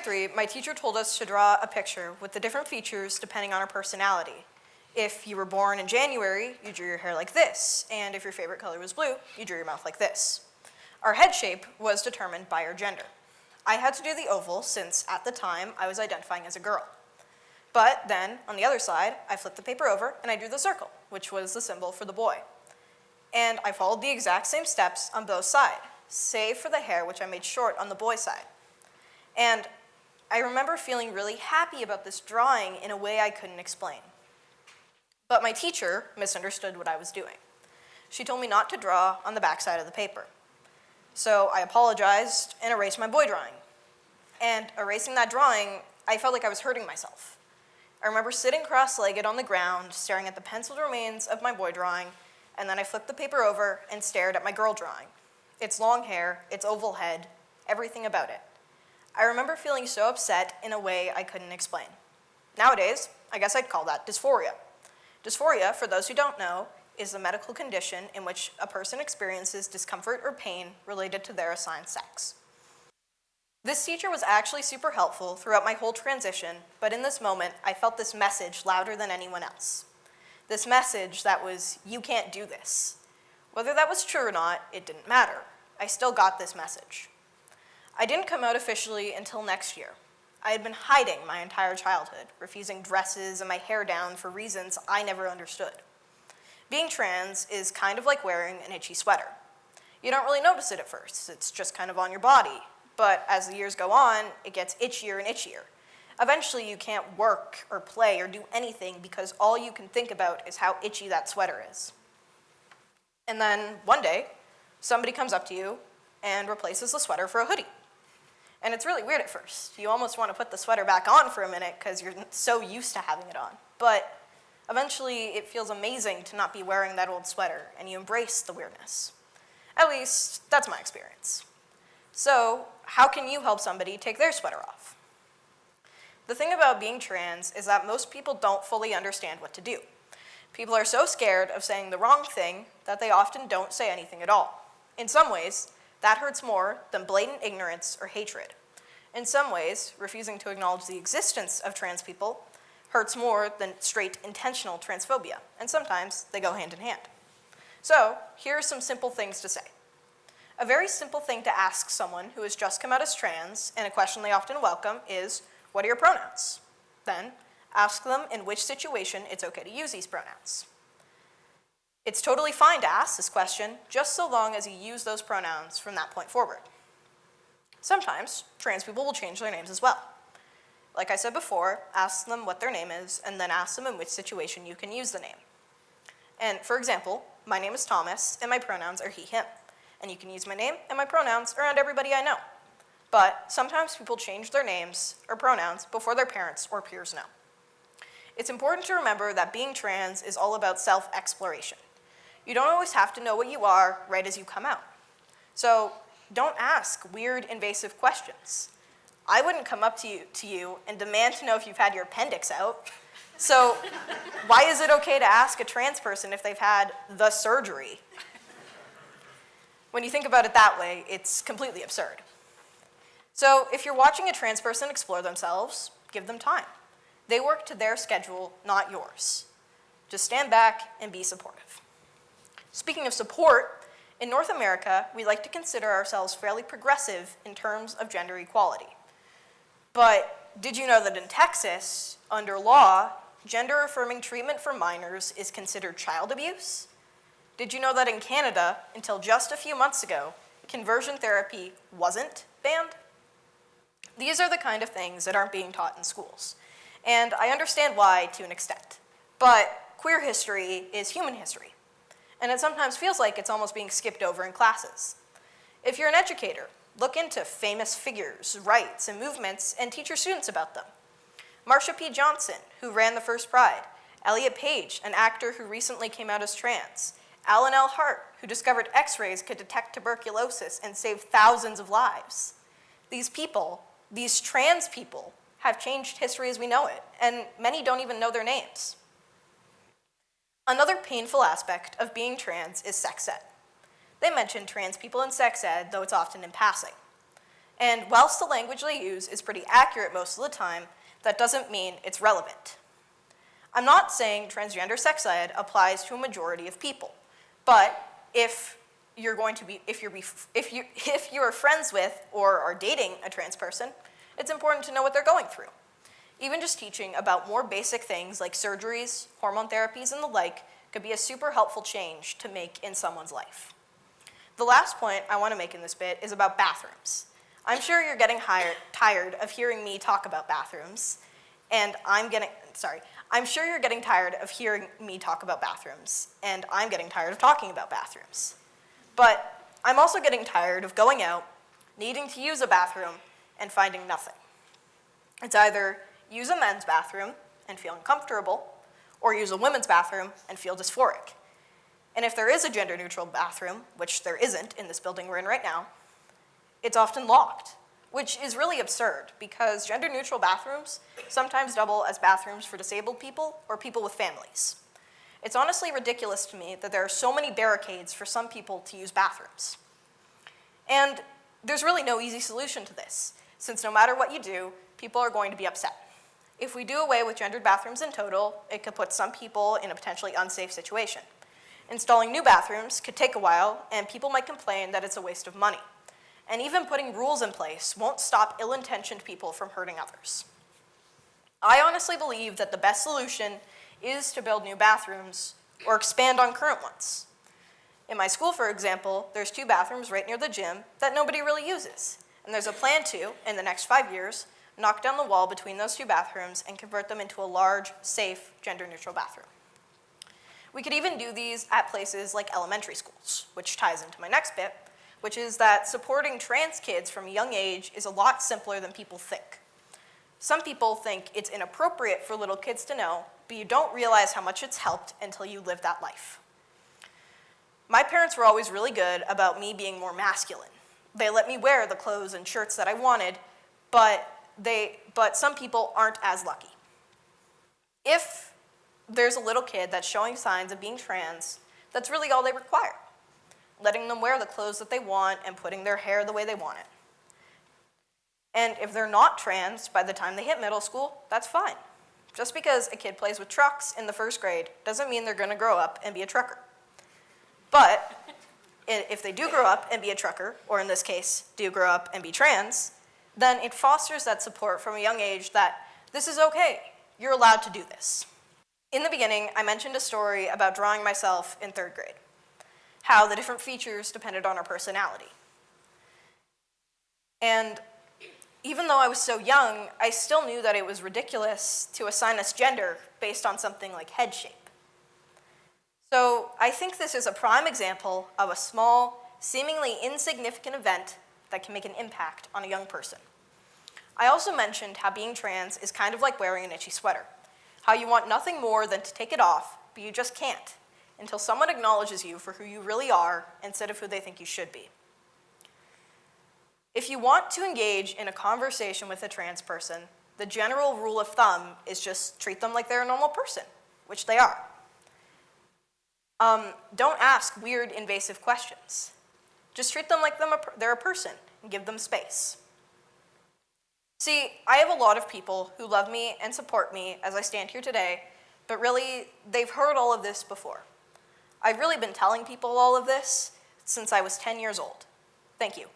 3, my teacher told us to draw a picture with the different features depending on our personality. If you were born in January, you drew your hair like this, and if your favorite color was blue, you drew your mouth like this. Our head shape was determined by our gender. I had to do the oval since, at the time, I was identifying as a girl. But then, on the other side, I flipped the paper over and I drew the circle, which was the symbol for the boy. And I followed the exact same steps on both sides, save for the hair, which I made short on the boy side. And I remember feeling really happy about this drawing in a way I couldn't explain. But my teacher misunderstood what I was doing. She told me not to draw on the back side of the paper. So I apologized and erased my boy drawing. And erasing that drawing, I felt like I was hurting myself. I remember sitting cross-legged on the ground, staring at the penciled remains of my boy drawing, and then I flipped the paper over and stared at my girl drawing. Its long hair, its oval head, everything about it. I remember feeling so upset in a way I couldn't explain. Nowadays, I guess I'd call that dysphoria. Dysphoria, for those who don't know, is a medical condition in which a person experiences discomfort or pain related to their assigned sex. This teacher was actually super helpful throughout my whole transition, but in this moment, I felt this message louder than anyone else. This message that was, you can't do this. Whether that was true or not, it didn't matter. I still got this message. I didn't come out officially until next year. I had been hiding my entire childhood, refusing dresses and my hair down for reasons I never understood. Being trans is kind of like wearing an itchy sweater. You don't really notice it at first, it's just kind of on your body, but as the years go on, it gets itchier and itchier. Eventually you can't work or play or do anything because all you can think about is how itchy that sweater is. And then one day, somebody comes up to you and replaces the sweater for a hoodie. And it's really weird at first. You almost want to put the sweater back on for a minute because you're so used to having it on. But eventually, it feels amazing to not be wearing that old sweater, and you embrace the weirdness. At least, that's my experience. So, how can you help somebody take their sweater off? The thing about being trans is that most people don't fully understand what to do. People are so scared of saying the wrong thing that they often don't say anything at all. In some ways, that hurts more than blatant ignorance or hatred. In some ways, refusing to acknowledge the existence of trans people hurts more than straight intentional transphobia, and sometimes they go hand in hand. So, here are some simple things to say. A very simple thing to ask someone who has just come out as trans, and a question they often welcome, is, what are your pronouns? Then, ask them in which situation it's okay to use these pronouns. It's totally fine to ask this question, just so long as you use those pronouns from that point forward. Sometimes, trans people will change their names as well. Like I said before, ask them what their name is, and then ask them in which situation you can use the name. And for example, my name is Thomas, and my pronouns are he, him. And you can use my name and my pronouns around everybody I know. But sometimes people change their names or pronouns before their parents or peers know. It's important to remember that being trans is all about self-exploration. You don't always have to know what you are right as you come out. So don't ask weird, invasive questions. I wouldn't come up to you and demand to know if you've had your appendix out. So why is it okay to ask a trans person if they've had the surgery? When you think about it that way, it's completely absurd. So if you're watching a trans person explore themselves, give them time. They work to their schedule, not yours. Just stand back and be supportive. Speaking of support, in North America, we like to consider ourselves fairly progressive in terms of gender equality. But did you know that in Texas, under law, gender-affirming treatment for minors is considered child abuse? Did you know that in Canada, until just a few months ago, conversion therapy wasn't banned? These are the kind of things that aren't being taught in schools. And I understand why to an extent. But queer history is human history. And it sometimes feels like it's almost being skipped over in classes. If you're an educator, look into famous figures, rights, and movements and teach your students about them. Marsha P. Johnson, who ran the first Pride. Elliot Page, an actor who recently came out as trans. Alan L. Hart, who discovered X-rays could detect tuberculosis and save thousands of lives. These people, these trans people, have changed history as we know it, and many don't even know their names. Another painful aspect of being trans is sex ed. They mention trans people in sex ed, though it's often in passing. And whilst the language they use is pretty accurate most of the time, that doesn't mean it's relevant. I'm not saying transgender sex ed applies to a majority of people, but if you're friends with or are dating a trans person, it's important to know what they're going through. Even just teaching about more basic things like surgeries, hormone therapies, and the like could be a super helpful change to make in someone's life. The last point I want to make in this bit is about bathrooms. I'm sure you're getting tired of hearing me talk about bathrooms, and I'm sure you're getting tired of hearing me talk about bathrooms, and I'm getting tired of talking about bathrooms. But I'm also getting tired of going out, needing to use a bathroom, and finding nothing. It's either use a men's bathroom and feel uncomfortable, or use a women's bathroom and feel dysphoric. And if there is a gender-neutral bathroom, which there isn't in this building we're in right now, it's often locked, which is really absurd because gender-neutral bathrooms sometimes double as bathrooms for disabled people or people with families. It's honestly ridiculous to me that there are so many barricades for some people to use bathrooms. And there's really no easy solution to this, since no matter what you do, people are going to be upset. If we do away with gendered bathrooms in total, it could put some people in a potentially unsafe situation. Installing new bathrooms could take a while, and people might complain that it's a waste of money. And even putting rules in place won't stop ill-intentioned people from hurting others. I honestly believe that the best solution is to build new bathrooms or expand on current ones. In my school, for example, there's 2 bathrooms right near the gym that nobody really uses. And there's a plan to, in the next 5 years, knock down the wall between those 2 bathrooms and convert them into a large, safe, gender-neutral bathroom. We could even do these at places like elementary schools, which ties into my next bit, which is that supporting trans kids from a young age is a lot simpler than people think. Some people think it's inappropriate for little kids to know, but you don't realize how much it's helped until you live that life. My parents were always really good about me being more masculine. They let me wear the clothes and shirts that I wanted, but some people aren't as lucky. If there's a little kid that's showing signs of being trans, that's really all they require. Letting them wear the clothes that they want and putting their hair the way they want it. And if they're not trans by the time they hit middle school, that's fine. Just because a kid plays with trucks in the 1st grade doesn't mean they're going to grow up and be a trucker. But if they do grow up and be a trucker, or in this case, do grow up and be trans, then it fosters that support from a young age that this is okay, you're allowed to do this. In the beginning, I mentioned a story about drawing myself in 3rd grade, how the different features depended on our personality. And even though I was so young, I still knew that it was ridiculous to assign us gender based on something like head shape. So I think this is a prime example of a small, seemingly insignificant event that can make an impact on a young person. I also mentioned how being trans is kind of like wearing an itchy sweater, how you want nothing more than to take it off, but you just can't, until someone acknowledges you for who you really are instead of who they think you should be. If you want to engage in a conversation with a trans person, the general rule of thumb is just treat them like they're a normal person, which they are. Don't ask weird, invasive questions. Just treat them like they're a person and give them space. See, I have a lot of people who love me and support me as I stand here today, but really, they've heard all of this before. I've really been telling people all of this since I was 10 years old. Thank you.